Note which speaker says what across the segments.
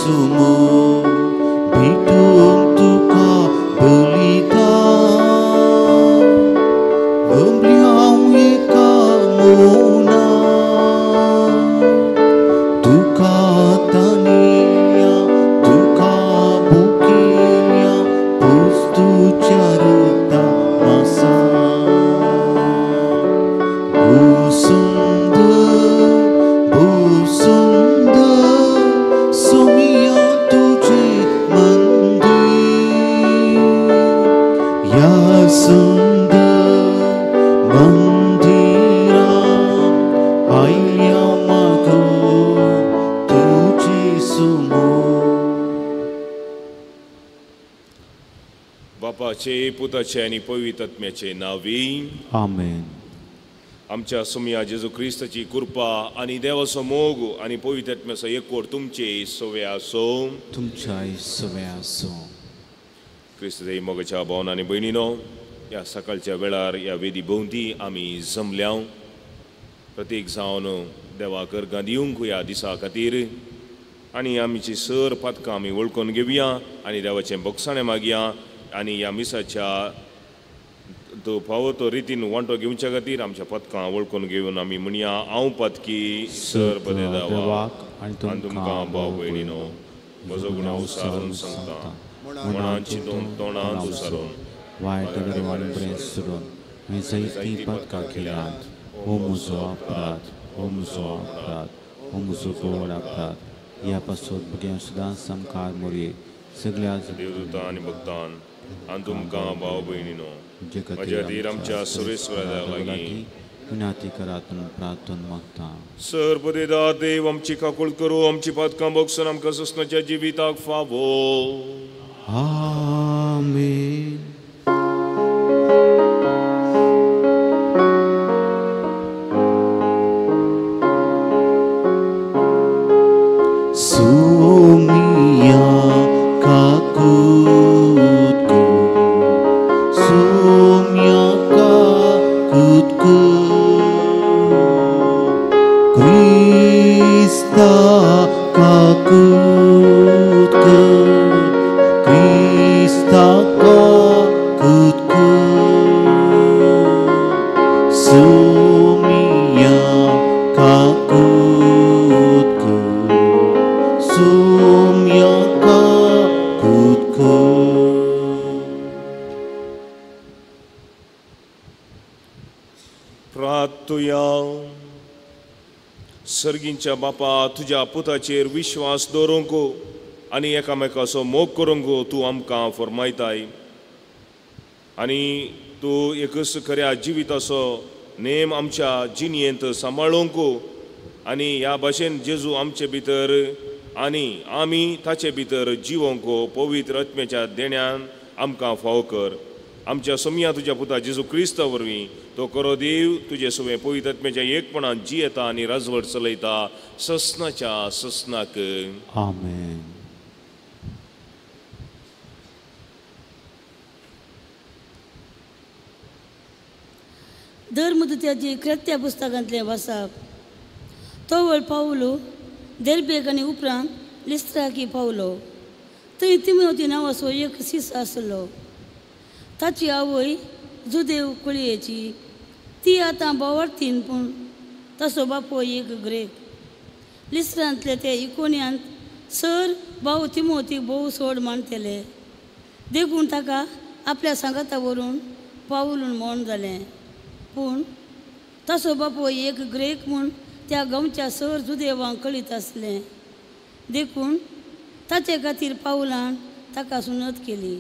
Speaker 1: समोर भेटून तुका बलिदान गमल्याव एका मौनात तुका तानिया तुका भुकेल्या पोस्तुच्या रक्ता मासा सोमिया तुझे मंदिर या सुंदर मंदिरात आयल्या मागो तुझे समोर.
Speaker 2: बापाचे पुताचे आणि पवित्र आत्म्याचे नावी
Speaker 1: आमेन.
Speaker 2: आमच्या सुमिया जेजू क्रिस्ताची कृपा आणि देवाचो मोग आणि पवित्र आत्म्याचो एकवट तुमचे सवे आसो.
Speaker 1: तुमच्याय सवे आसो.
Speaker 2: क्रिस्ताच्या मोगाच्या भावना आणि भयणीनो, या सकाळच्या वेळार या वेदी भोवती आमी जमल्या. प्रत्येक जावन देवाक अर्घां दिवंक ह्या दिसा खातीर आनी आमची सर पदकां आमी वळखून घेवया आनी देवाचें भोगसाणें मागया आनी ह्या मिसाच्या तो फावो तो रितीन वांटो घेवच्या खातीर आमच्या पदकां वळखून घेवन आमी म्हणया, हांव पदकी सर बरें देवाक आनी तुमकां भाव भयणीनो म्हजो गुण उसारून सांगता. मनान चिंतून तोंडान उसारून
Speaker 1: वायट देवान बरें सुरून हांवें जायतीं पदकां केल्यात. हो म्हजो अपराध, हो म्हजो अपराध, हो म्हजो गोड अपराध. ह्या पासून भुरग्यां सुद्दां समकार मोरये सगळ्या
Speaker 2: देवदूतां आनी भक्तान आनी तुमकां भाव भयणीनो म्हज्या खातीर आमच्या सुरेश्वरा लागीं
Speaker 1: विनाती करातून प्रार्थना मागता.
Speaker 2: सर बरेदा देव आमची काकूळ करूं, आमची पदकां भोगसून आमकां ससनाच्या जिविताक फावो.
Speaker 1: आमेन. सोमिया काकूतको सोमिया काकूतको क्रिस्ता काकूतको क्रिस्ता काकूतको सोमिया काकूतको सोमिया काकूतको.
Speaker 2: प्रार्थुया. सर्गींच्या बापा, तुज्या पुताचेर विश्वास दवरूंक आनी एकामेकाचो मोग करूंक तूं आमकां फरमायताय आनी तूं एकच खऱ्या जिविताचो नेम आमच्या जिणयेंत सांबाळूंक आनी ह्या भाशेन जेजू आमचे भितर आनी आमी ताचे भितर जिवोंक पवित्र आत्म्याच्या देण्यान आमकां फावो कर. आमच्या सोमिया तुज्या पुता जेजू क्रिस्ता वरवीं तो करो देव तुजे सवे पवित्र आत्म्याच्या एकपणान जियेता आनी राजवट चलयता ससनाच्या ससनाक.
Speaker 1: आमेन.
Speaker 3: धर्मदुत्याची कृत्या पुस्तकांतलें वाचप. तो वळ पावलो देर्बेक आनी उपरांत लिस्त्राकी पावलो. थंय तिमोथी नांवाचो एक सीस आसलो. ताची आवय जुदेव कुळयेची. ती आतां बोवार्थीन पूण ताचो बापो एक ग्रेक. लिस्त्रांतले ते इकोनियांत सर भाव तिमोथीक भोव सोड मानतेले देखून ताका आपल्या सांगाता व्हरून पावलून मोण जालें. पूण ताचो बापो एक ग्रेक म्हूण त्या गांवच्या सर जुदेवांक कळीत आसलें देखून ताचे खातीर पावलान ताका सुनत केली.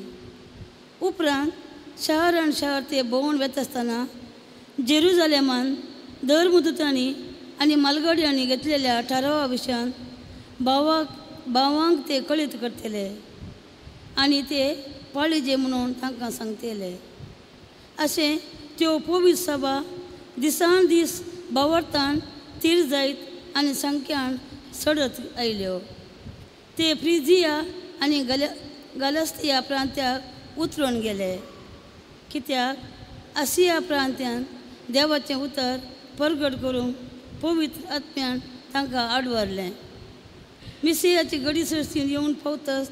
Speaker 3: उपरांत शहर ते भोंवून वेता आसतना जेरुजालेमान धर्मदूतांनी आनी मालगाड्यांनी घेतलेल्या थारावा विशयान भावांक ते कळीत करतले आनी ते पाळिजे म्हणून तांकां सांगतले. अशें त्यो पवित्र सभा दिसान दीस भावार्थान तीर जायत आनी संख्यान चडत आयल्यो. ते फ्रिजिया आनी गालस्तिया प्रांत्याक उतरून गेले. कित्याक आसिया प्रांत्यान देवाचें उतर परगट करूंक पवित्र आत्म्यान तांकां आडवरलें. मिसियाची गडी सरसीन येवन पावतच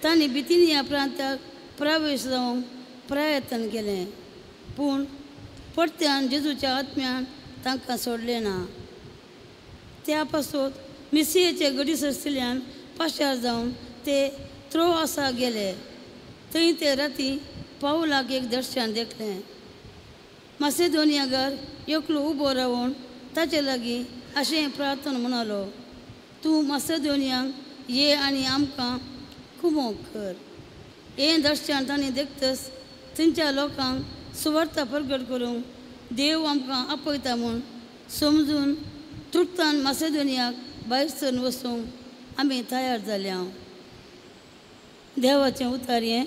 Speaker 3: तांणी बिथिनिया प्रांताक प्रवेश जावंक प्रयत्न केलें, पूण परत्यान जेजूच्या आत्म्यान तांकां सोडलें ना. त्या पासून मिसियाचे गडी सरसिल्ल्यान पाशार जावन ते त्रोआसा गेले. थंय ते राती पावलाक एक दर्शन देखलें. मासेदोनियाकार एकलो उबो रावन ताचे लागीं अशें प्रार्थना म्हणलो, तूं मासेदोनियांक ये आनी आमकां कुमोग कर. हें दर्शन तांणी देखतच थंयच्या लोकांक सुवार्ता प्रगट करूंक देव आमकां आपयता म्हूण समजून तुर्तान मासेदोनियाक भायर सरून वचूंक आमी तयार जाल्या. देवाचें उतार हें.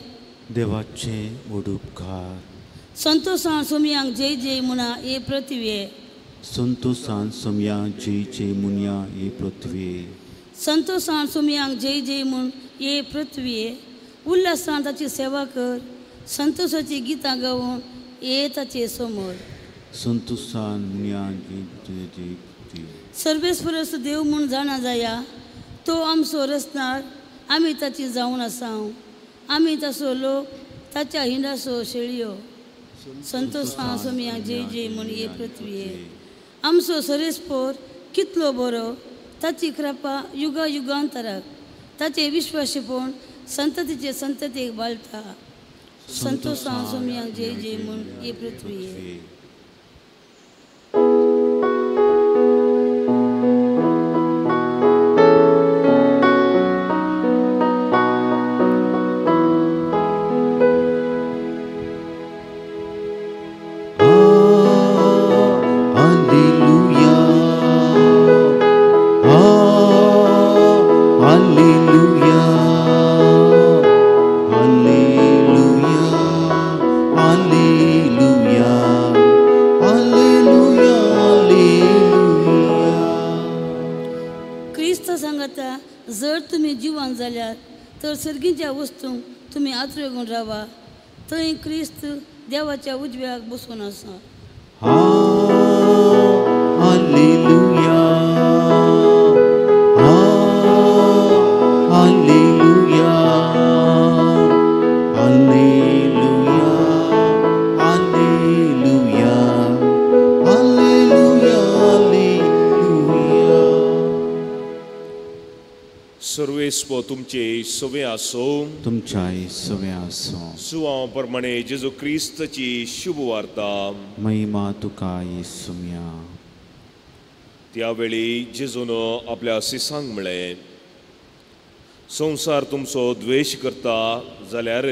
Speaker 1: देवाचे उडुपकार.
Speaker 3: संतोषान सोमयांक जय जय म्हणा हे पृथ्वीये.
Speaker 1: संतोषान सोमया जय जय मुनिया ये पृथ्वी.
Speaker 3: संतोषान सोमयांक जय जय म्हूण हे पृथ्वीये. उल्हासान ताची सेवा कर, संतोषाची गितां गावून ये ताचे समोर.
Speaker 1: संतोषान मुनिया जय जय जय पृथ्वी.
Speaker 3: सर्वेस्परस देव म्हूण जाणा जाया, तो आमचो रचणार, आमी ताची जावन आसां. आमी ताचो लोक, ताच्या हिंडाचो शेळयो. संतोषान सोमयांक जय जय म्हूण हे पृथ्वीये. आमचो सर्वेस्पर कितलो बरो, ताची कृपा युगा युगांतराक, ताचे विश्वासीपण संततीचे संततीक बाळटा. संतोषान सोमयांक जय जय म्हूण हे पृथ्वीये. जर तुम्ही जिवंत जाल्यार तर सर्गीच्या वस्तूंक तुम्ही आत्रेगून रावा. थंय क्रिस्त देवाच्या उजव्याक बसून आसा.
Speaker 1: Hallelujah hallelujah hallelujah hallelujah hallelujah hallelujah.
Speaker 2: सर्वेस्प तुमचे सवे आसो.
Speaker 1: तुमच्याय सवे आसो.
Speaker 2: सुवां प्रमाणे जेजू क्रिस्ताची शुभ वार्ता.
Speaker 1: महिमा तुका येसुम्या.
Speaker 2: त्यावेळी जेजून आपल्या शिसांक म्हळें, संवसार तुमचो द्वेश करता जाल्यार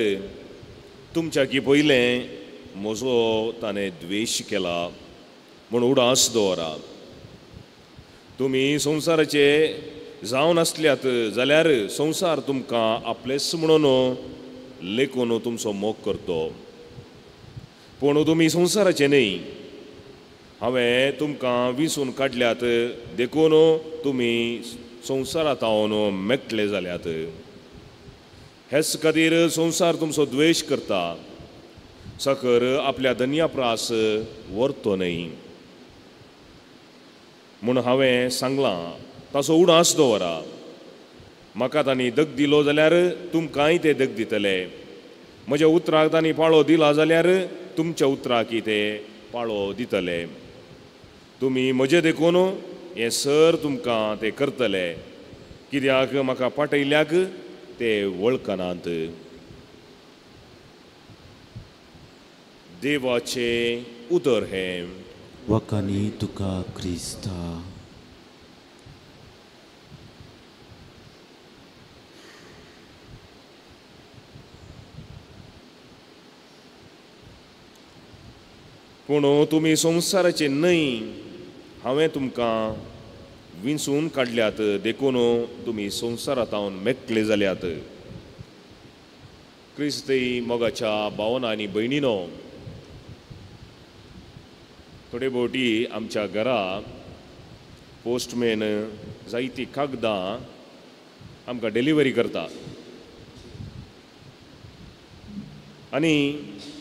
Speaker 2: तुमच्याकी पयलें म्हजो ताणें द्वेश केला म्हूण उडास दवरा. तुमी संवसाराचे जावन आसल्यात जाल्यार संवसार तुमकां आपलेच म्हणून लेखून तुमचो मोग करतो. पूण तुमी संवसाराचे न्ही, हांवें तुमकां विंचून काडल्यात देखून तुमी संवसारांत हांवन मेकळे जाल्यात. हेच खातीर संवसार तुमचो द्वेश करता, साकर आपल्या धन्याप्रास व्हरतो न्ही म्हूण हांवें सांगलां ताचो उडास दवरा. म्हाका तांणी दग दिलो जाल्यार तुमकांय ते दग दितले. म्हज्या उतराक तांणी पाळो दिला जाल्यार तुमच्या उतराकी ते पाळो दितले. तुमी म्हजे देखून हें सर तुमकां ते करतले, कित्याक म्हाका पाटयल्याक ते वळखनात. देवाचे उतर हें.
Speaker 1: वखणी तुका क्रिस्ता.
Speaker 2: पूण तुमी संवसाराचे न्हय, हांवें तुमकां विंचून काडल्यात देखून तुमी संवसारांत हांवन मेकळे जाल्यात. क्रिस्तई मोगाच्या भावना आनी भयणीनो, थोडे भोवटी आमच्या घरा पोस्टमॅन जायतीं कागदां आमकां डिलिव्हरी करता. आनी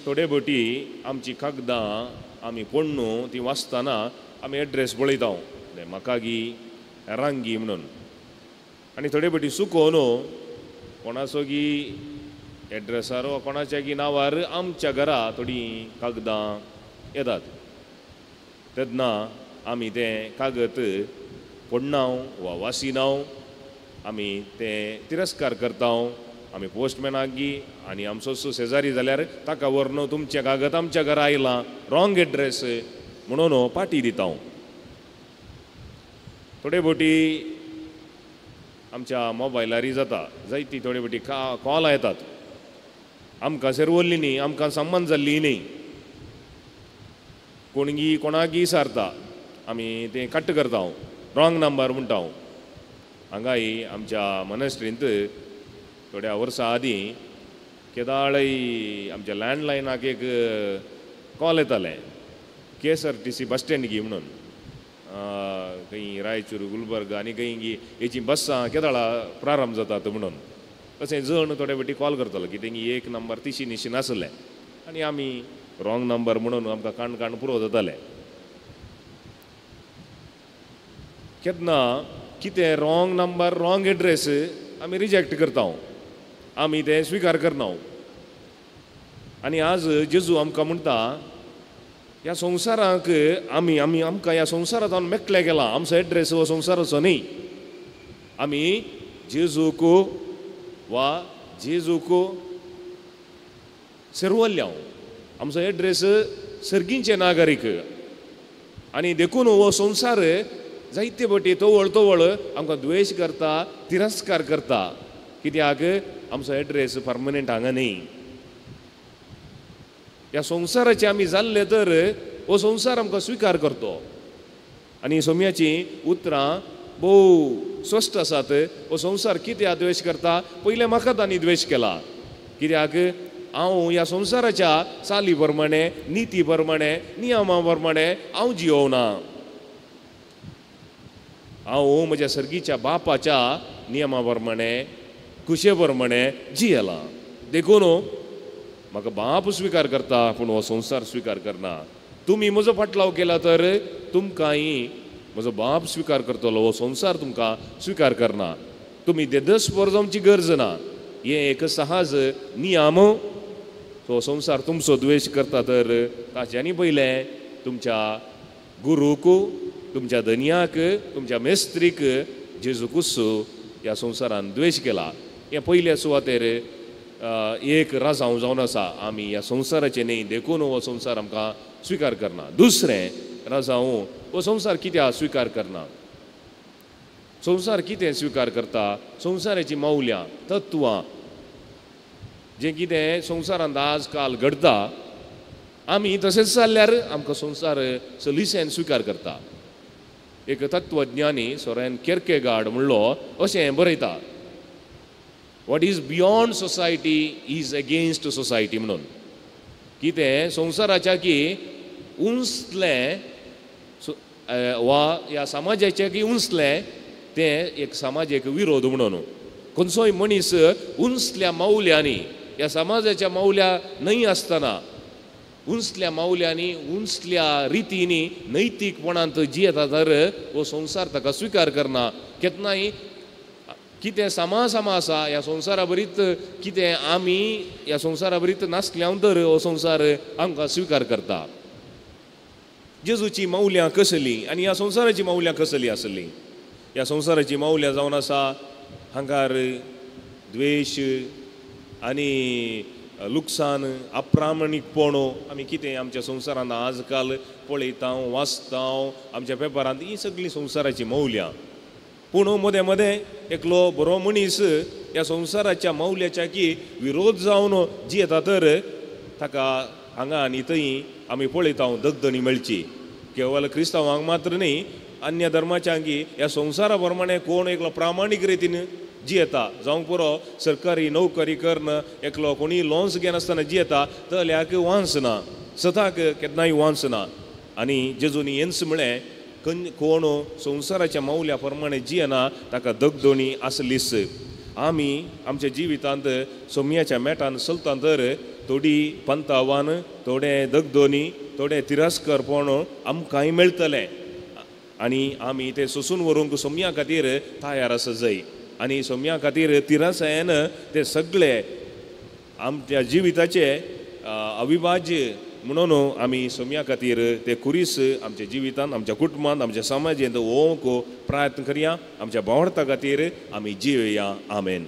Speaker 2: थोडे भोवटी आमची कागदां आमी पडनू ती वाचतना आमी एड्रेस बळयता, म्हाका गी रांगी म्हणून. आनी थोडे फाटी चुकोवन कोणाचो की एड्रेसार वा कोणाच्या की नांवार आमच्या घरा थोडीं कागदां येतात तेन्ना आमी तें कागद पडनाव वा वासिनाव आमी तें तिरस्कार करता आमी पोस्टमॅनाक गी आनी आमचो शेजारी जाल्यार ताका व्हरून तुमचें कागद आमच्या घरा आयलां रॉंग एड्रेस म्हणून पाटी दिता थोडे फावटी आमच्या मोबायलारी जाता जायती थोडे फावटी कॉल येतात आमकां सेरवल्ली न्ही आमकां संबंद जाल्ली न्ही कोणगी कोणाकी सारता आमी तें कट करता रॉंग नंबर म्हणटा हांगाय आमच्या मनस्ट्रींत थोड्या वर्सां आदीं केदाळय आमच्या लँडलायनाक एक कॉल येताले KSRTC बस स्टँड गी म्हणून खंय रायचूर गुलबर्गा आनी खंय हेची बसां केदाळा प्रारंभ जातात म्हणून तशें जण थोडे फावटी कॉल करतालो की तेंगी एक नंबर तिशी निशी नासले आनी आमी रॉंग नंबर म्हणून आमकां काण पुरो जाताले केन्ना कितें रॉंग नंबर रॉंग एड्रेस आमी रिजेक्ट करता आमी तें स्विकार करना आनी आज जेजू आमकां म्हणटा ह्या संवसाराक आमकां ह्या संवसारांत हांव मेकळे गेला आमचो एड्रेस हो संवसाराचो न्ही आमी जेजूक वा जेजूक सेरवल्ल्या आमचो एड्रेस सर्गींचे नागरीक आनी देखून हो संवसार जायते फावटी तवळ आमकां द्वेश करता तिरस्कार करता कित्याक आमचो एड्रेस परमनंट हांगा न्ही ह्या संवसाराचे आमी जाल्ले तर हो संवसार आमकां स्विकार करतो आनी सोम्याची उतरां भोव स्पश्ट आसात हो संवसार कित्याक द्वेश करता पयलें म्हाका तांणी द्वेश केला कित्याक हांव ह्या संवसाराच्या चाली प्रमाणे निती प्रमाणे नियमा प्रमाणे हांव जियोवना हांव म्हज्या सर्गीच्या बापाच्या नियमा प्रमाणे कुशे प्रमाणे जियेला देखून म्हाका बाप स्विकार करता पूण हो संवसार स्विकार करना तुमी म्हजो फाटलाव केला तर तुमकांय म्हजो बाप स्विकार करतलो हो संवसार तुमकां स्विकार करना तुमी देदस्पर जावची गरज ना हें एक सहज नियम तो संवसार तुमचो द्वेश करता तर ताच्यानी पयलें तुमच्या गुरूक तुमच्या धन्याक तुमच्या मेस्त्रीक जेजू क्रिस्तू ह्या संवसारान द्वेश केला हे पयल्या सुवातेर एक राजांव जावन आसा आमी ह्या संवसाराचे न्ही देखून हो संवसार आमकां स्विकार करना दुसरें राजांव हो संवसार कित्याक स्विकार करना संवसार कितें स्विकार करता संवसाराची मौल्यां तत्वां जें कितें संवसारांत आज काल घडता आमी तशेंच जाल्यार आमकां संवसार सलिसेन स्विकार करता एक तत्वज्ञानी सोरेन केर्केगार्ड म्हणलो अशें बरयता what is beyond society is against society म्हणून कितें संवसाराच्या की उंचलें वा ह्या समाजाच्या की उंचलें तें एक समाजीक विरोध म्हणून खंयचोय मनीस उंचल्या मौल्यांनी ह्या समाजाच्या मौल्या न्हय आसतना उंचल्या मौल्यांनी उंचल्या रितींनी नैतीकपणांत जियेता तर हो संवसार ताका स्विकार करना केन्नाय कितें सामा आसा ह्या संवसारा बरीत कितें आमी ह्या संवसारा बरीत नासल्यां तर हो संवसार आमकां स्विकार करता जेजूची मौल्यां कसलीं आनी ह्या संवसाराची मौल्यां कसलीं आसलीं ह्या संवसाराची मौल्यां जावन आसा हांगार द्वेश आनी लुकसाण अप्रामाणीकपणो आमी कितें आमच्या संवसारांत आज काल पळयता वाचता आमच्या पेपरांत ही सगळीं संवसाराची मौल्यां पूण मदें मदें एकलो बरो मनीस ह्या संवसाराच्या मौल्याच्या की विरोध जावन जियेता तर ताका हांगा आनी थंय आमी पळयता दगदणी मेळची केवळ क्रिस्तांवांक मात्र न्ही अन्य धर्माच्यांकी ह्या संवसारा प्रमाणे कोण एकलो प्रामाणीक रितीन जियेता जावंक पुरो सरकारी नोकरी करन एकलो कोणी लोन्स घेनासतना जियेता तल्याक वांस ना सताक केन्नाय वांस ना आनी जेजूनी येन्स म्हळें कोण संवसाराच्या मौल्या प्रमाणे जियेना ताका दगदणी आसलीच आमी आमच्या जिवितांत सोम्याच्या मेटान चलता तर थोडी पंतावान थोडे दगदणी थोडे तिरस्कारपण आमकांय मेळटलें आनी आमी ते सोसून व्हरूंक सोम्या खातीर तयार आसा जाय आनी सोम्या खातीर तिरासायन ते सगळे आमच्या जिविताचे अविभाज्य म्हणून आमी सोम्या खातीर ते खुरीस आमच्या जिवितांत आमच्या कुटुंबांत आमच्या समाजांत होवंक प्रयत्न करया. आमच्या भावार्था खातीर आमी जियेया. आमेन.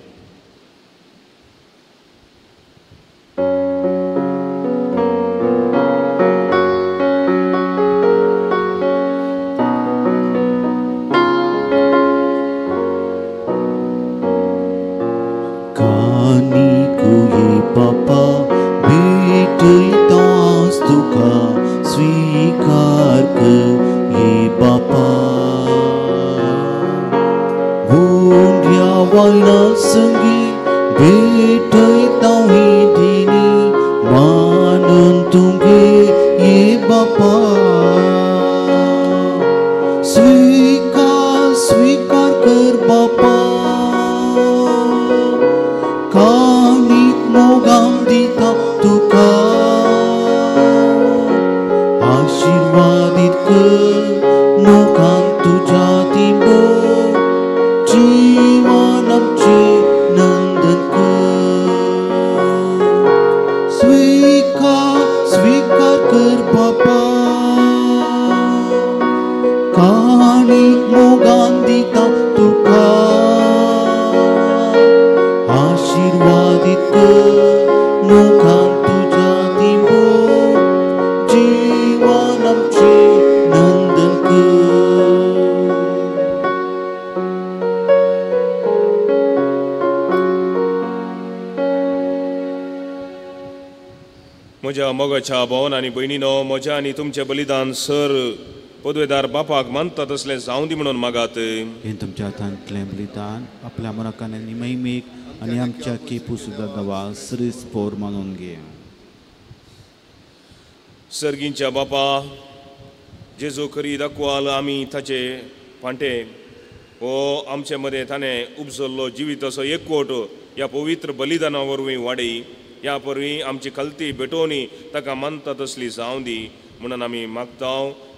Speaker 1: स्वीकार कर ये बापा भोंड्या वायना संगी भेटयता ही दिनी मानून तुगे ये बापा स्वीकार कर बापा कानीक मोगाम दिता तुका आशीर्वादित कर मोगान तुझ्या दिबो जीवन आमचे नंदन कर स्वीकार कर बापा कानीक मोगान दिता तुका आशीर्वादित कर मोगान तुझ्या दिबो जीवन आमचे नंदन कर.
Speaker 2: म्हज्या मोगाच्या भावन आनी भयणीनो, म्हज्या आनी तुमचें बलिदान सर पदवेदार बापाक मानता तसलें जावं दी म्हणून मागात.
Speaker 1: हे तुमच्या हातांतलें बलिदान आपल्या मनाकांनी मैमीक आनी आमच्या केपू सुद्दां दवा सरीसपोर मानून घे.
Speaker 2: सर्गींच्या बापा जेजू खरी दाखवाल आमी ताचे फांटे हो आमचे मदें ताणें उपजल्लो जिविताचो एकवट ह्या पवित्र बलिदाना वरवीं वाडय. ह्या परवीं आमची खलती भेटोवनी ताका मानता तसली जावं दी म्हणून आमी मागता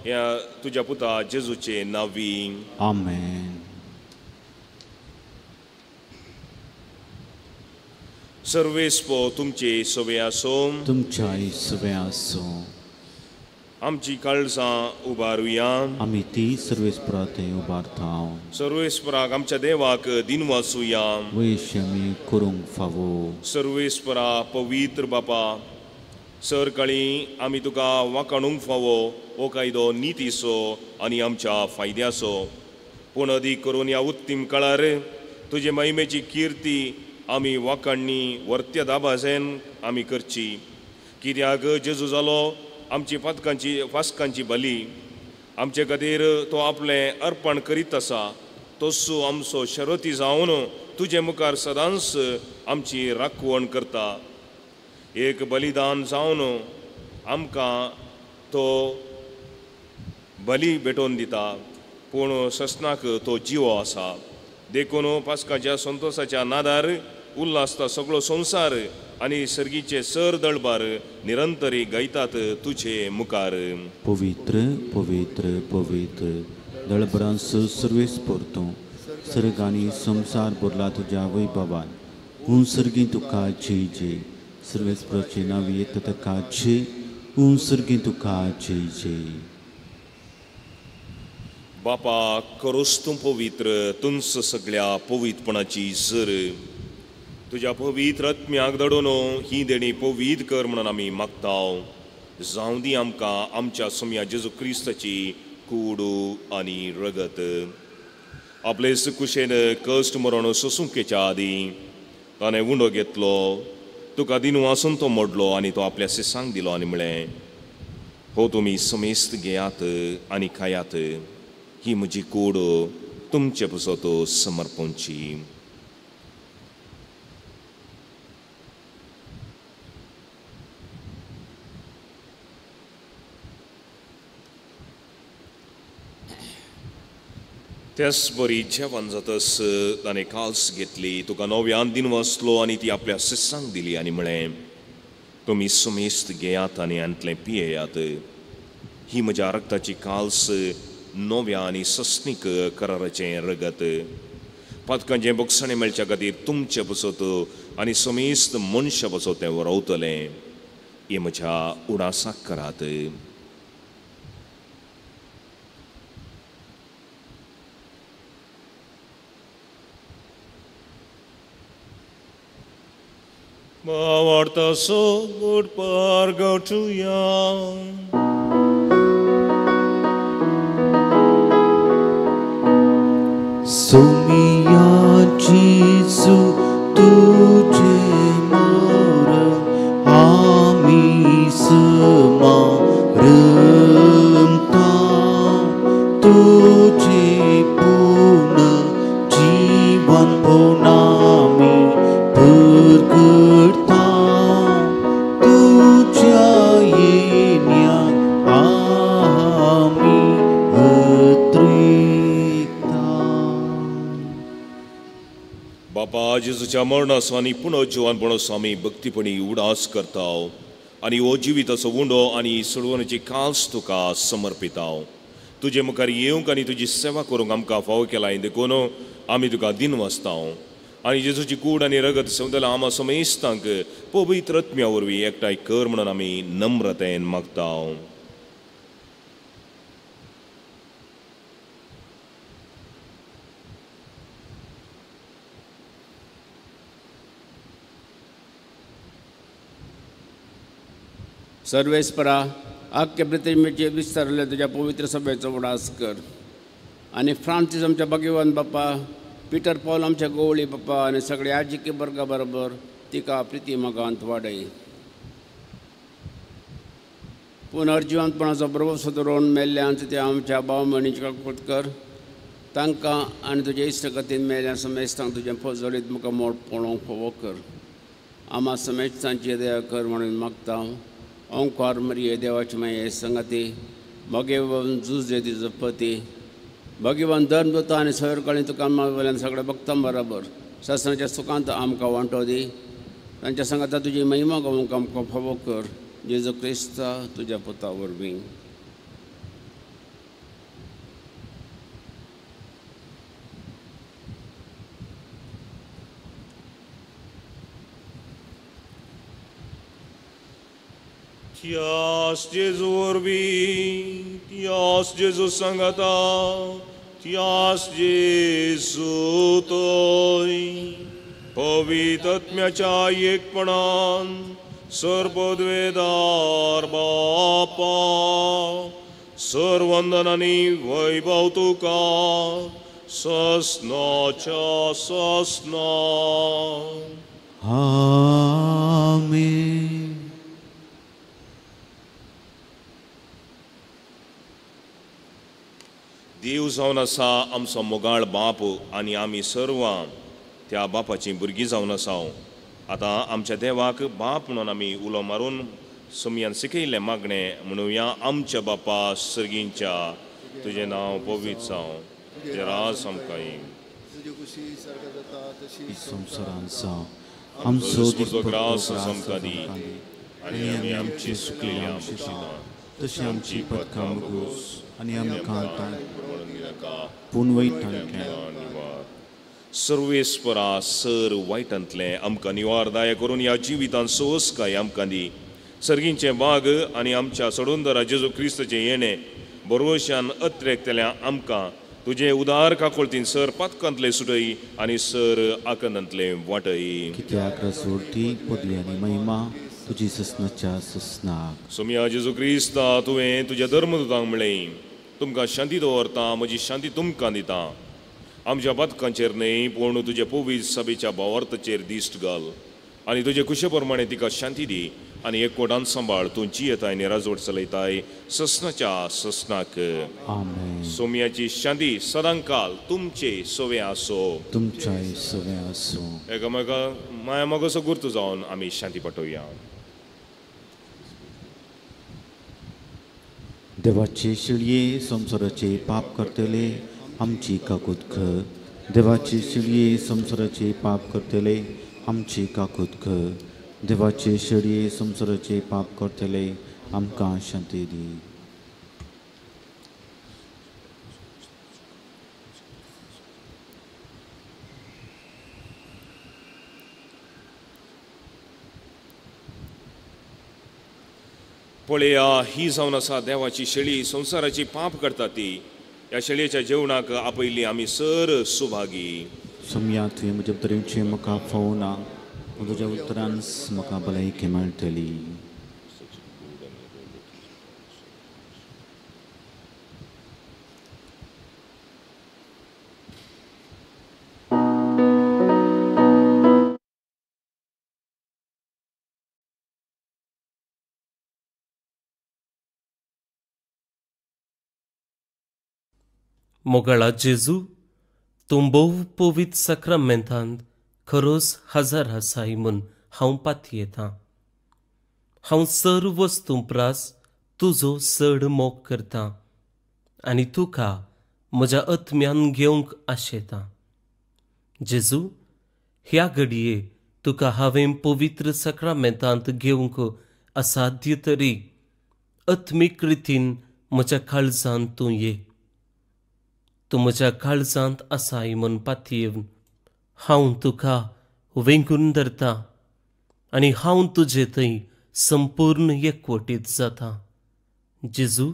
Speaker 2: ह्या तुज्या पुता जेजूचे नांवी.
Speaker 1: आमेन.
Speaker 2: सर्वेस्पो तुमचे सवे आसो.
Speaker 1: तुमच्याय सवे आसो.
Speaker 2: आमची काळजां उबारुया.
Speaker 1: आमी ती सर्वेस्परात उबारता.
Speaker 2: सर्वेस्पराक आमच्या देवाक दिनवासुया.
Speaker 1: वैश्य आमी करूंक फावो.
Speaker 2: सर्वेस्परा पवित्र बापा सर काळी आमी तुका वाखाणूंक फावो हो कायदो नितीचो आनी आमच्या फायद्याचो. पूण अदीक करून ह्या उत्तीम काळार तुजे महिमेची कीर्ती आमी वाखाणणी वर्त्य दाबाजेन आमी करची. कित्याक जेजू जालो आमची फासकांची बली. आमचे खातीर तो आपलें अर्पण करीत आसा. तसो आमचो शरती जावन तुजे मुखार सदांच आमची राखवण करता. एक बलिदान जावन आमकां तो बली भेटोवन दिता. पूण ससनाक तो जिवो आसा. देखून पास्काच्या संतोशाच्या नादार उल्हासता सगळो संवसार आनी सर्गीचे सर दळबार निरंतरी गायतात तुझे मुखार.
Speaker 1: पवित्र पवित्र पवित्र दळबरांस सर्वेस्पोर तूं सर्ग आनी संवसार भरला तुज्या वैभवान. हूं सर्गी तुका जय जय. सर्वेस्पराचे नांवी येता ताका जय. हूं सर्गी तुका जय जय.
Speaker 2: बापा करोस तूं पवित्र तुंच सगळ्या पवित्रपणाची सर. तुज्या पवित्र आत्म्याक धाडून ही देणी पवित्र कर म्हणून आमी मागता. जावं दी आमकां आमच्या सम्या जेजू क्रिस्ताची कूड आनी रगत. आपले कुशेन कश्ट मरण सोंसूंकेच्या आदीं ताणें उंडो घेतलो. तुका दिनवासून तो मोडलो आनी तो आपल्या सिसांक दिलो आनी म्हळें, हो तुमी समेस्त घेयात आनी खायात. ही म्हजी कूड तुमचे पुसत समर्पणची. त्याच बरी जेवण जातस ताणें काल्स घेतली. तुका नव्यान दिन वाचलो आनी ती आपल्या शिस्सांक दिली आनी म्हळें, तुमी समेस्त घेयात आनी हांतलें पियेयात. ही म्हज्या रक्ताची काल्स नव्या आनी सस्नीक कराराचें रगत. पदकांचे बक्षणे मेळच्या खातीर तुमचे बसत आनी समेस्त मनशां बसत तें रावतलें ही म्हज्या उडासाक करात. Varta so good pargatuya.
Speaker 1: Sumia Jesu tujhe mora ami samaramta tujhe puna jivan bonami bergerta tuja yenya ami atrikta.
Speaker 2: बापा जेजूच्या मरणाचो आनी पुनः जिवानपणाचो आमी भक्तीपणी उडास करताव आनी हो जिविताचो उंडो आनी सोडवणेची कास तुका समर्पिताव. तुजे मुखार येवंक आनी तुजी सेवा करूंक आमकां फावो केला देखून आमी तुका दिन वाचताव आनी जेजूची कूड आनी रगत सवदला आमा समेस्तांक पवित्र आत्म्या वरवीं एकठांय कर म्हणून आमी नम्रतेन मागताव.
Speaker 4: सर्वेस्परा आख्या प्रतिमेचे विस्तारले तुझ्या पवित्र सभेचो उडास कर आनी फ्रांसीस आमच्या भगवान बापा, पिटर पॉल आमच्या गोवळी बापा आनी सगळे आजिके वर्गा बरोबर तिका प्रिती मोगांत वाडय. पुनर्जिवंतपणाचो प्रभुत्व दवरून मेल्ल्यांत त्या आमच्या भाव मणीच्या काकूट कर तांकां आनी तुजे इश्टगतीन मेल्ल्या समेस्तांक तुजें फजोलीत मुखार मोड पळोवंक फोवो कर. आमा समेस्तांची दया कर म्हणून मागता. ओंकार मरिये देवाची माये संगती भगवान जुजे तिजो पती भगवान धर्मदूत आनी सैरकाळी तुका वयल्यान सगळ्या भक्तां बरोबर शास्त्राच्या सुखांत आमकां वांटो दी. तांच्या सांगाता तुजी महिमा गावूंक आमकां फावो कर. जेजू क्रिस्ता तुज्या पुता वरवीं.
Speaker 2: Tias Jesu orbi, tias Jesu sangata, tias Jesu toi. पवित्रात्म्याच्या एकपणान सर्वद्वेदार बापा सर्वंदनांनी वैभव तुका ससनाच्या ससना.
Speaker 1: आमेन.
Speaker 2: देव जावन आसा आमचो मोगाळ बाप आनी आमी सर्वां त्या बापाची भुरगीं जावन आसाव. आतां आमच्या देवाक बाप म्हणून आमी उलो मारून सुमयान शिकयल्लें मागणें म्हणुया. आमच्या बापा सर्गींच्या तुजें नांव पवित्र जावं, तुजें राज आमकां येवं.
Speaker 1: संवसारान जावं आमचो
Speaker 2: ग्रास आमकां दी आनी आमी आमची सुकलेलीं आमकां तशी आमची पदकां मुगोस आनी आमकां पूण वैतांतल्यान सर्वेस्परा सर वायटांतले आमकां निवार दाय करून ह्या जिवितान सोस काय आमकां दी. सर्गींचे बाग आनी आमच्या सोडूनदारा जेजू क्रिस्ताचें येणें बरोवशान अत्रेकतल्या आमकां तुजे उदार काकोळतीन सर पदकांतले सुटय आनी सर आकंदांतले वाटय.
Speaker 1: कित्याक रसोडटी पदवी आनी महिमा तुजी ससनाच्या ससनाक.
Speaker 2: सोम्या जेजू क्रिस्ता तुवें तुज्या धर्मदूतांक म्हणलें तुमकां शांती दवरता, म्हजी शांती तुमकां दिता. आमच्या पदकांचेर न्हय पूण तुजे पवित्र सभेच्या भावार्थाचेर दिश्ट घाल आनी तुजे कुशे प्रमाणे तिका शांती दी आनी एकवटान सांबाळ. तूं जियेताय आनी राजवट चलयताय ससनाच्या ससनाक.
Speaker 1: आमेन.
Speaker 2: सोम्याची शांती सदांकाल तुमचे सोवे आसो.
Speaker 1: तुमच्याय सवे आसूं.
Speaker 2: एकामेका माया मोगोचो गुर्तू जावन आमी शांती पाठोवया.
Speaker 1: देवाचे शिळये संवसाराचे पाप करतले आमची काकूत कर. देवाचे शिळये संवसाराचे पाप करतले आमची काकूत कर. देवाचे शिळये संवसाराचे पाप करतले आमकां शांती दी.
Speaker 2: पळया ही जावन आसा देवाची शेळी, संवसाराची पाप करता ती. ह्या शेळयेच्या जेवणाक आपयली आमी सर सुभागी.
Speaker 1: सम्या तुवें म्हज्या तरेचे म्हाका फोवना, तुज्या उतरान म्हाका भलायकी मेळटली.
Speaker 5: मोगळा जेजू, तूं भोव पवित्र सक्रामेंतांत खरोच हजर आसाय म्हूण हांव पातयेतां. हांव सर्व वस्तू प्रास तुजो चड मोग करतां आनी तुका म्हज्या आत्म्यान घेवंक आशेतां. जेजू, ह्या घडये तुका हांवें पवित्र सक्रामेंतांत घेवंक असाध्य तरी आत्मीक रितीन म्हज्या काळजांत तूं ये. तूं म्हज्या काळजांत आसाय म्हूण पातयेवन हांव तुका वेंगून धरतां आनी हांव तुजे थंय संपूर्ण एकवटीत जातां. जेजू,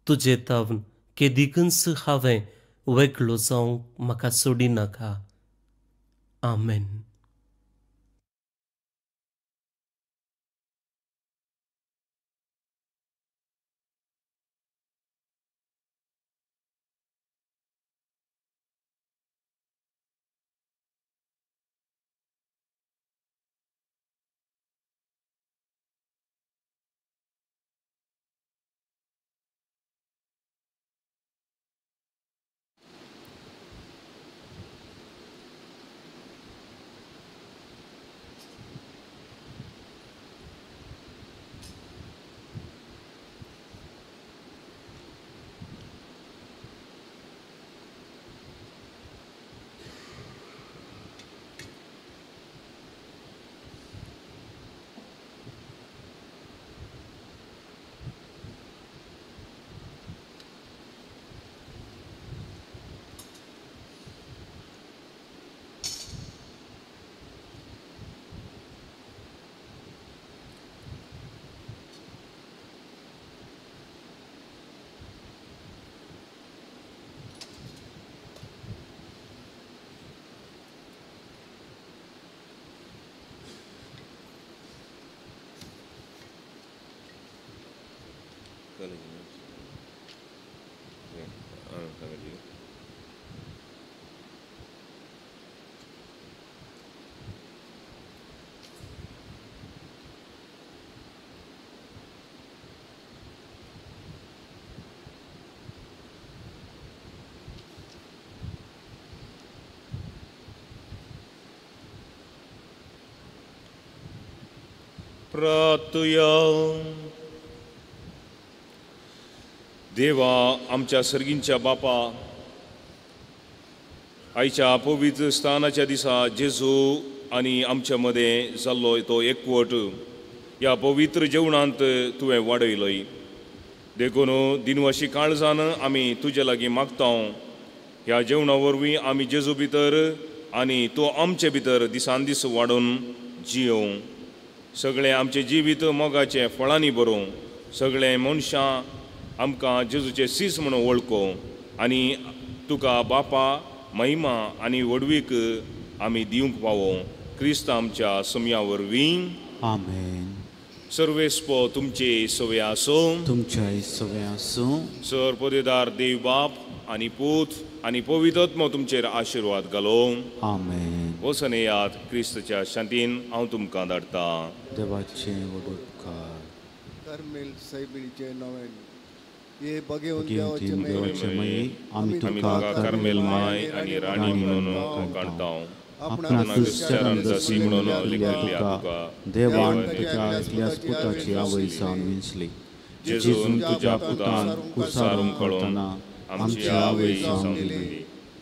Speaker 5: तुजे तावन केदीकच हांवें वेगळो जावंक म्हाका सोडिनाका. आमेन.
Speaker 2: प्रार्थया. देवा आमच्या सर्गींच्या बापा, आयच्या पवित्र स्थानाच्या दिसा जेजू आनी आमच्या मदें जाल्लो तो एकवट ह्या पवित्र जेवणांत तुवें वाडयलोय. देखून दिनवशी काळजान आमी तुजे लागीं मागता. ह्या जेवणा वरवीं आमी जेजू भितर आनी तूं आमचे भितर दिसान दीस वाडून जियों. सगळें आमचें जिवीत मोगाचें फळांनी भरूं. सगळें मनशां आमकां जेजूचे सीस म्हणून वळखो आनी तुका बापा महिमा आनी वडवीक आमी दिवंक पावो. क्रिस्त आमच्या सम्या वरवीं.
Speaker 1: आमेन.
Speaker 2: सर्वेस्पो तुमचे सवे आसो.
Speaker 1: तुमच्याय सवे आसो.
Speaker 2: सर पदेदार देव बाप आनी पूत आनी पवित्र आत्मो तुमचेर आशिर्वाद घालो.
Speaker 1: आमेन.
Speaker 2: वसनेयात क्रिस्ताच्या शांतीन हांव तुमकां धाडटा.
Speaker 1: देवाचे वडोवकार.
Speaker 6: कार्मेल सायबिणीचे नवें हे बगेवन
Speaker 1: देवाचे मये आमी तुका
Speaker 2: कार्मेल माय आनी राणी म्हणून काणता. आपणाक चरण जशी म्हणून लेखिल्ल्या तुका
Speaker 1: देवान तुज्या एकल्याच पुताची आवय जावन विंचली. जेजून तुज्या पुतान कुसारून कळतना आमची आवय जावन दिली.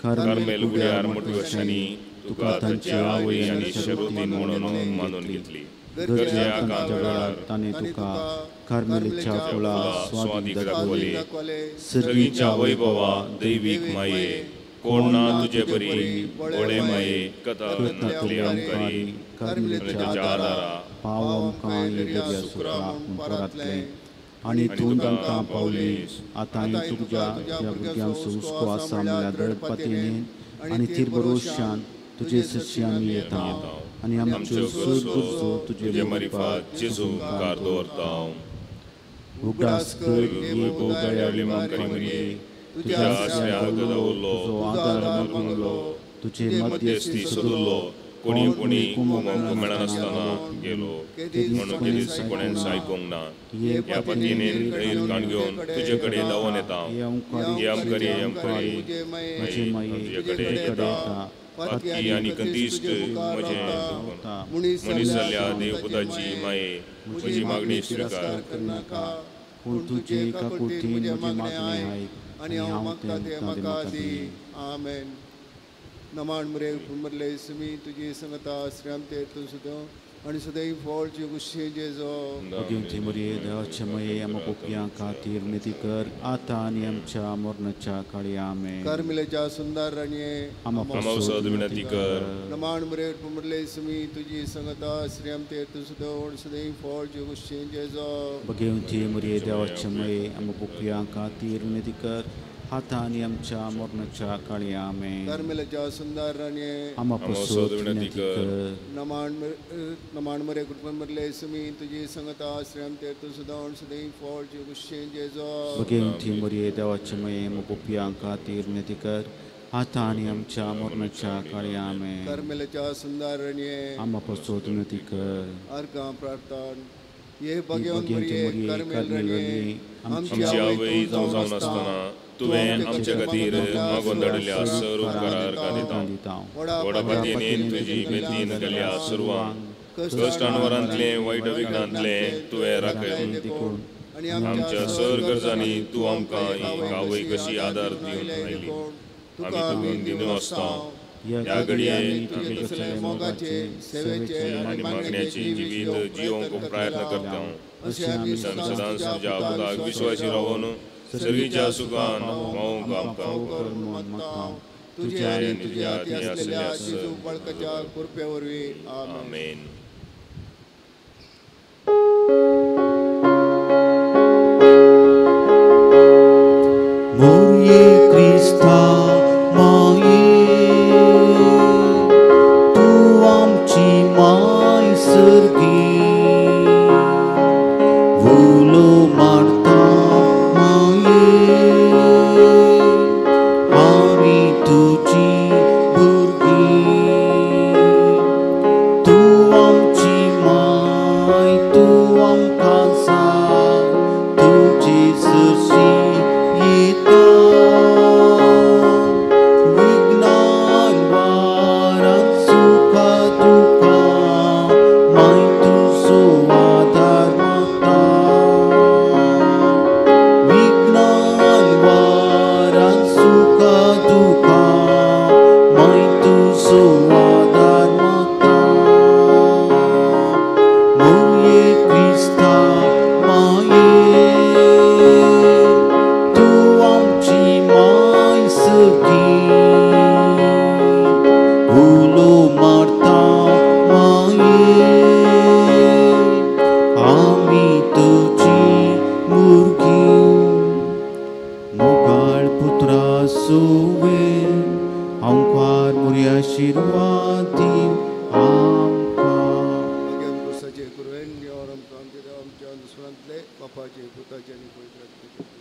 Speaker 2: कार्मेल उड्यार मोटवर्षांनी तुका तांची आवय आनी शरुतीन म्हणून मानून घेतली. गरजेच्या वेळार
Speaker 1: ताणें तुका कार्मेलीच्या कुळा स्वादी दाखवली.
Speaker 2: सर्गीच्या वैभवा दैवीक माये कोण ना तुजे बरी बळे माये कथा
Speaker 1: कार्मेलीच्या आदारा पाव आमकां येद्या सुखराक परातले आणि तू तांकां पावलीस आतां तुज्या भुरग्यांचो हुस्को आसा म्हणल्यार दळपातीन आनी तीर भरोशान तुजे सशी आमी येता आनी आमच्यो सोद गरजो तुजे
Speaker 2: मारिफात जेजू उपकार दवरता.
Speaker 1: उगडास कर ये गोगळ्याली मांकरी तुज्या आश्रयाक दवरलो तुजो आदार मागलो तुजे मध्यस्थी सोदलो कोणी कुमक मेळनासतना गेलो म्हणून कितें कोणें आयकूंक ना. ह्या पतीनेन धैर्य काण घेवन तुजे कडेन धांवून येता. येम करी तुजे कडेन येता. पातकी आनी कंदिश्ट म्हजें मनीस जाल्ल्या देवपुताची माये म्हजी मागणी स्विकार पूण तुजे एका कुर्तीन म्हजी मागणी आयक आनी हांव तें म्हाका दी.
Speaker 6: आमेन. नमाण मरले समी तुजी संगता श्राम ते तू सुद्दां आनी सदैव फळची गुशी जेजो
Speaker 1: भगिवंती मरिये देवाचे मये आमकां पोपयां खातीर विनती कर आतां आनी आमच्या मरणाच्या काळी आमेन.
Speaker 6: कार्मेलाच्या सुंदर राणये
Speaker 2: आमकां विनती कर.
Speaker 6: नमाण मरले समी तुजी संगता श्राम ते तू सुद्दां आनी सदैव फळची गुशी जेजो
Speaker 1: भगिवंती मरिये देवाचे मये आमकां पोपयां खातीर विनती कर आतां आनी आमच्या मरणाच्या काळी आमेन.
Speaker 6: कार्मेलाच्या सुंदर राणये
Speaker 1: आमकां विनती कर.
Speaker 6: नमाण मरे कुटुंब मरले समी तुजी संगता श्राम ते तू सुद्दां आनी सदैव फळची गुशी जेजो
Speaker 1: भगिवंती मरिये देवाचे मये आमकां पोपयां खातीर विनती कर आतां आनी आमच्या मरणाच्या काळी आमेन.
Speaker 6: कार्मेलाच्या सुंदर राणये
Speaker 1: आमकां विनती कर.
Speaker 6: अर्घां प्रार्थना ये भगवंत मरिये कार्मेल राणये
Speaker 2: आमची आवय जावन आसतना तुवें आमच्या खातीर मागून धाडिल्ल्या सर्व उपकाराक दिता. व्हडा पतीन तुजी बेतीन केल्ल्या सर्वांक कश्टान वरांतले वायट विघ्नांतले तुवें राखण
Speaker 6: आनी
Speaker 2: आमच्या सर गरजांनी तूं आमकां ही आवय कशी आदार दिवन आयली. आमी दिनो आसता ह्या घडये
Speaker 6: मोगाचे सेवेचे
Speaker 2: आनी मागण्याचे जिवीत जिवंक प्रयत्न करता. सदांच तुज्या पुताक विश्वासी रावून सर्गीच्या सुखान मावूंक आमकां
Speaker 6: तुज्या आनी तुज्या असलेल्या जेजू बाळकाच्या कृपे वरवीं
Speaker 2: आमेन.
Speaker 1: मोरये क्रिस्ता माये तू आमची माय सर्गी उलो मारता माये आमी तुजी भुरगीं तू आमची माय तू आमकां सांग तुजी सरशी येता विघ्नान वारांत सुखा दुखा माय तुजो आदार मागता. विघ्नान वारांत सुखा दुखा माय तुजो आदार मागता. मोरये क्रिस्ता माये तू आमची माय सर्गी उलो मारता माये आमी तुजी भुरगीं. मोगाळ पुत्रा सोवेन आमकां बरी आशिर्वाद दी आमकां.
Speaker 6: भगवंत कुसाचे कुरवेन और आमच्या दुसऱ्यांतले बापाचे पुताचे आनी पवित्र आत्म्याचे